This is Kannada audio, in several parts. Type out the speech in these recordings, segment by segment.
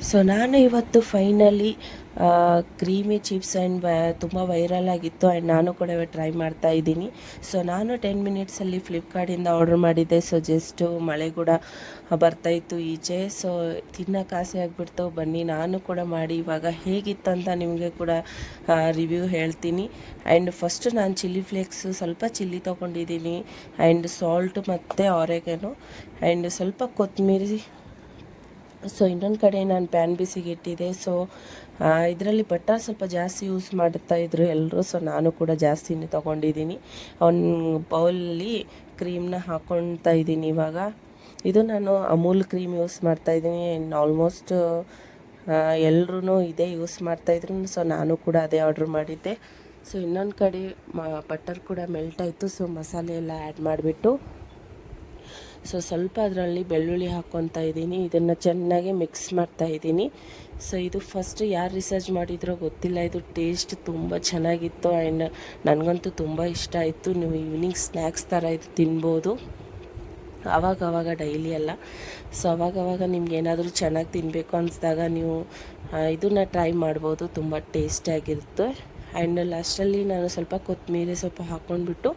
ಸೊ ನಾನು ಇವತ್ತು ಫೈನಲಿ ಕ್ರೀಮಿ ಚಿಪ್ಸ್ ಆ್ಯಂಡ್ ತುಂಬ ವೈರಲ್ ಆಗಿತ್ತು ಆ್ಯಂಡ್ ನಾನು ಕೂಡ ಟ್ರೈ ಮಾಡ್ತಾ ಇದ್ದೀನಿ. ಸೊ ನಾನು 10 ಮಿನಿಟ್ಸಲ್ಲಿ ಫ್ಲಿಪ್ಕಾರ್ಟಿಂದ ಆರ್ಡ್ರ್ ಮಾಡಿದ್ದೆ. ಸೊ ಜಸ್ಟು ಮಳೆ ಕೂಡ ಬರ್ತಾಯಿತ್ತು ಈಚೆ. ಸೊ ತಿನ್ನೋಕೆ ಆಸೆ ಆಗಿಬಿಡ್ತು. ಬನ್ನಿ ನಾನು ಕೂಡ ಮಾಡಿ ಇವಾಗ ಹೇಗಿತ್ತಂತ ನಿಮಗೆ ಕೂಡ ರಿವ್ಯೂ ಹೇಳ್ತೀನಿ. ಆ್ಯಂಡ್ ಫಸ್ಟು ನಾನು ಚಿಲ್ಲಿ ಫ್ಲೇಕ್ಸು ಸ್ವಲ್ಪ ಚಿಲ್ಲಿ ತೊಗೊಂಡಿದ್ದೀನಿ ಆ್ಯಂಡ್ ಸಾಲ್ಟು ಮತ್ತು ಆರೆಗನು ಆ್ಯಂಡ್ ಸ್ವಲ್ಪ ಕೊತ್ತಂಬರಿ. ಸೊ ಇನ್ನೊಂದು ಕಡೆ ನಾನು ಪ್ಯಾನ್ ಬಿಸಿಗೆ ಇಟ್ಟಿದ್ದೆ. ಸೊ ಇದರಲ್ಲಿ ಬಟರ್ ಸ್ವಲ್ಪ ಜಾಸ್ತಿ ಯೂಸ್ ಮಾಡ್ತಾಯಿದ್ರು ಎಲ್ಲರೂ. ಸೊ ನಾನು ಕೂಡ ಜಾಸ್ತಿನೇ ತೊಗೊಂಡಿದ್ದೀನಿ. ಒಂದು ಬೌಲಲ್ಲಿ ಕ್ರೀಮ್ನ ಹಾಕ್ಕೊಳ್ತಾ ಇದ್ದೀನಿ ಇವಾಗ. ಇದು ನಾನು ಅಮೂಲ್ ಕ್ರೀಮ್ ಯೂಸ್ ಮಾಡ್ತಾಯಿದ್ದೀನಿ. ಆಲ್ಮೋಸ್ಟ್ ಎಲ್ಲರೂ ಇದೇ ಯೂಸ್ ಮಾಡ್ತಾಯಿದ್ರು. ಸೊ ನಾನು ಕೂಡ ಅದೇ ಆರ್ಡ್ರ್ ಮಾಡಿದ್ದೆ. ಸೊ ಇನ್ನೊಂದು ಕಡೆ ಬಟರ್ ಕೂಡ ಮೆಲ್ಟ್ ಆಯಿತು. ಸೊ ಮಸಾಲೆ ಎಲ್ಲ ಆ್ಯಡ್ ಮಾಡಿಬಿಟ್ಟು ಸೊ ಸ್ವಲ್ಪ ಅದರಲ್ಲಿ ಬೆಳ್ಳುಳ್ಳಿ ಹಾಕ್ಕೊತಾ ಇದ್ದೀನಿ. ಇದನ್ನು ಚೆನ್ನಾಗಿ ಮಿಕ್ಸ್ ಮಾಡ್ತಾಯಿದ್ದೀನಿ. ಸೊ ಇದು ಫಸ್ಟ್ ಯಾರು ರಿಸರ್ಚ್ ಮಾಡಿದ್ರೋ ಗೊತ್ತಿಲ್ಲ, ಇದು ಟೇಸ್ಟ್ ತುಂಬ ಚೆನ್ನಾಗಿತ್ತು ಆ್ಯಂಡ್ ನನಗಂತೂ ತುಂಬ ಇಷ್ಟ ಆಯಿತು. ನೀವು ಈವ್ನಿಂಗ್ ಸ್ನ್ಯಾಕ್ಸ್ ಥರ ಇದು ತಿನ್ಬೋದು, ಆವಾಗವಾಗ ಡೈಲಿ ಅಲ್ಲ. ಸೊ ಅವಾಗವಾಗ ನಿಮ್ಗೆ ಏನಾದರೂ ಚೆನ್ನಾಗಿ ತಿನ್ನಬೇಕು ಅನಿಸಿದಾಗ ನೀವು ಇದನ್ನು ಟ್ರೈ ಮಾಡ್ಬೋದು, ತುಂಬ ಟೇಸ್ಟಿಯಾಗಿರುತ್ತೆ. ಆ್ಯಂಡ್ ಲಾಸ್ಟಲ್ಲಿ ನಾನು ಸ್ವಲ್ಪ ಕೊತ್ತಂಬರಿ ಸೊಪ್ಪು ಹಾಕ್ಕೊಂಡ್ಬಿಟ್ಟು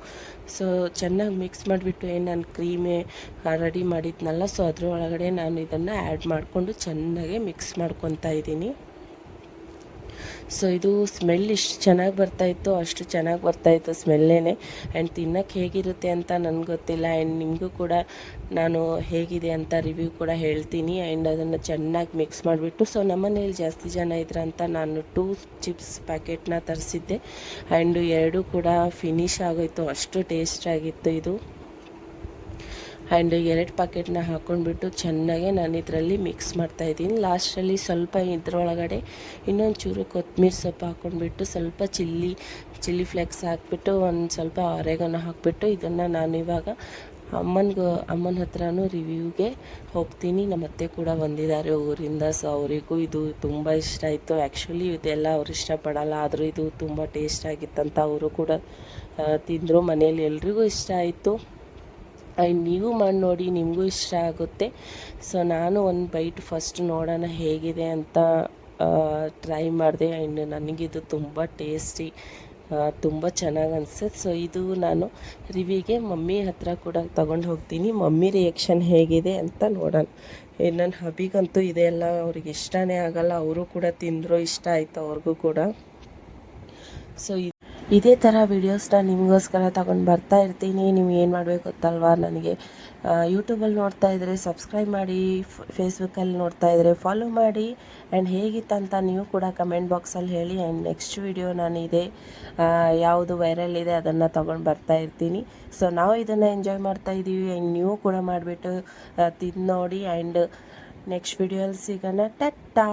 ಸೊ ಚೆನ್ನಾಗಿ ಮಿಕ್ಸ್ ಮಾಡಿಬಿಟ್ಟು ಏನು ನಾನು ಕ್ರೀಮೇ ರೆಡಿ ಮಾಡಿದ್ನಲ್ಲ, ಸೊ ಅದ್ರ ಒಳಗಡೆ ನಾನು ಇದನ್ನು ಆ್ಯಡ್ ಮಾಡಿಕೊಂಡು ಚೆನ್ನಾಗಿ ಮಿಕ್ಸ್ ಮಾಡ್ಕೊತಾ ಇದ್ದೀನಿ. ಸೊ ಇದು ಸ್ಮೆಲ್ ಇಷ್ಟು ಚೆನ್ನಾಗಿ ಬರ್ತಾಯಿತ್ತು, ಅಷ್ಟು ಚೆನ್ನಾಗಿ ಬರ್ತಾಯಿತ್ತು ಸ್ಮೆಲ್ಲೇ. ಆ್ಯಂಡ್ ತಿನ್ನೋಕ್ಕೆ ಹೇಗಿರುತ್ತೆ ಅಂತ ನನಗೆ ಗೊತ್ತಿಲ್ಲ. ಆ್ಯಂಡ್ ನಿಮಗೂ ಕೂಡ ನಾನು ಹೇಗಿದೆ ಅಂತ ರಿವ್ಯೂ ಕೂಡ ಹೇಳ್ತೀನಿ. ಆ್ಯಂಡ್ ಅದನ್ನು ಚೆನ್ನಾಗಿ ಮಿಕ್ಸ್ ಮಾಡಿಬಿಟ್ಟು ಸೊ ನಮ್ಮನೇಲಿ ಜಾಸ್ತಿ ಜನ ಇದ್ರಂತ ನಾನು 2 ಚಿಪ್ಸ್ ಪ್ಯಾಕೆಟ್ನ ತರಿಸಿದ್ದೆ. ಆ್ಯಂಡ್ 2 ಕೂಡ ಫಿನಿಶ್ ಆಗೋಯಿತು, ಅಷ್ಟು ಟೇಸ್ಟಾಗಿತ್ತು ಇದು. ಆ್ಯಂಡ್ 2 ಪ್ಯಾಕೆಟ್ನ ಹಾಕ್ಕೊಂಡ್ಬಿಟ್ಟು ಚೆನ್ನಾಗೆ ನಾನು ಇದರಲ್ಲಿ ಮಿಕ್ಸ್ ಮಾಡ್ತಾಯಿದ್ದೀನಿ. ಲಾಸ್ಟಲ್ಲಿ ಸ್ವಲ್ಪ ಇದರೊಳಗಡೆ ಇನ್ನೊಂದು ಚೂರು ಕೊತ್ತಂಬರಿ ಸೊಪ್ಪು ಹಾಕ್ಕೊಂಡ್ಬಿಟ್ಟು ಸ್ವಲ್ಪ ಚಿಲ್ಲಿ ಫ್ಲೇಕ್ಸ್ ಹಾಕಿಬಿಟ್ಟು ಒಂದು ಸ್ವಲ್ಪ ಆರೆಗನ ಹಾಕಿಬಿಟ್ಟು ಇದನ್ನು ನಾನು ಇವಾಗ ಅಮ್ಮನ ಹತ್ರನೂ ರಿವ್ಯೂಗೆ ಹೋಗ್ತೀನಿ. ನಮ್ಮ ಅತ್ತೆ ಕೂಡ ಬಂದಿದ್ದಾರೆ ಊರಿಂದ. ಸೊ ಅವರಿಗೂ ಇದು ತುಂಬ ಇಷ್ಟ ಆಯಿತು. ಆ್ಯಕ್ಚುಲಿ ಇದೆಲ್ಲ ಅವ್ರು ಇಷ್ಟಪಡಲ್ಲ, ಆದರೂ ಇದು ತುಂಬ ಟೇಸ್ಟಾಗಿತ್ತಂತ ಅವರು ಕೂಡ ತಿಂದರು. ಮನೇಲಿ ಎಲ್ರಿಗೂ ಇಷ್ಟ ಆಯಿತು. ಆ್ಯಂಡ್ ನೀವು ಮಾಡಿ ನೋಡಿ, ನಿಮಗೂ ಇಷ್ಟ ಆಗುತ್ತೆ. ಸೊ ನಾನು ಒಂದು ಬೈಟ್ ಫಸ್ಟ್ ನೋಡೋಣ ಹೇಗಿದೆ ಅಂತ ಟ್ರೈ ಮಾಡಿದೆ. ಆ್ಯಂಡ್ ನನಗಿದು ತುಂಬ ಟೇಸ್ಟಿ, ತುಂಬ ಚೆನ್ನಾಗಿ ಅನಿಸುತ್ತೆ. ಸೊ ಇದು ನಾನು ರಿವ್ಯೂಗೆ ಮಮ್ಮಿ ಹತ್ರ ಕೂಡ ತಗೊಂಡು ಹೋಗ್ತೀನಿ. ಮಮ್ಮಿ ರಿಯಾಕ್ಷನ್ ಹೇಗಿದೆ ಅಂತ ನೋಡೋಣ. ನನ್ನ ಹಬಿಗಂತೂ ಇದೆಲ್ಲ ಅವ್ರಿಗೆ ಇಷ್ಟನೇ ಆಗಲ್ಲ, ಅವರು ಕೂಡ ತಿಂದರು, ಇಷ್ಟ ಆಯಿತು ಅವ್ರಿಗೂ ಕೂಡ. ಸೊ ಇದೇ ಥರ ವೀಡಿಯೋಸ್ನ ನಿಮಗೋಸ್ಕರ ತಗೊಂಡು ಬರ್ತಾ ಇರ್ತೀನಿ. ನೀವು ಏನು ಮಾಡಬೇಕು ಗೊತ್ತಲ್ವಾ, ನನಗೆ ಯೂಟ್ಯೂಬಲ್ಲಿ ನೋಡ್ತಾ ಇದ್ದರೆ ಸಬ್ಸ್ಕ್ರೈಬ್ ಮಾಡಿ, ಫೇಸ್ಬುಕ್ಕಲ್ಲಿ ನೋಡ್ತಾ ಇದ್ದರೆ ಫಾಲೋ ಮಾಡಿ. ಆ್ಯಂಡ್ ಹೇಗಿತ್ತಂತ ನೀವು ಕೂಡ ಕಮೆಂಟ್ ಬಾಕ್ಸಲ್ಲಿ ಹೇಳಿ. ಆ್ಯಂಡ್ ನೆಕ್ಸ್ಟ್ ವಿಡಿಯೋ ನಾನು ಇದೇ ಯಾವುದು ವೈರಲ್ ಇದೆ ಅದನ್ನು ತೊಗೊಂಡು ಬರ್ತಾ ಇರ್ತೀನಿ. ಸೊ ನಾವು ಇದನ್ನು ಎಂಜಾಯ್ ಮಾಡ್ತಾ ಇದ್ದೀವಿ. ಆ್ಯಂಡ್ ನೀವು ಕೂಡ ಮಾಡಿಬಿಟ್ಟು ತಿಂದು ನೋಡಿ. ಆ್ಯಂಡ್ ನೆಕ್ಸ್ಟ್ ವಿಡಿಯೋಲ್ಲಿ ಸಿಗೋಣ. ಟಟ್ಟಾ.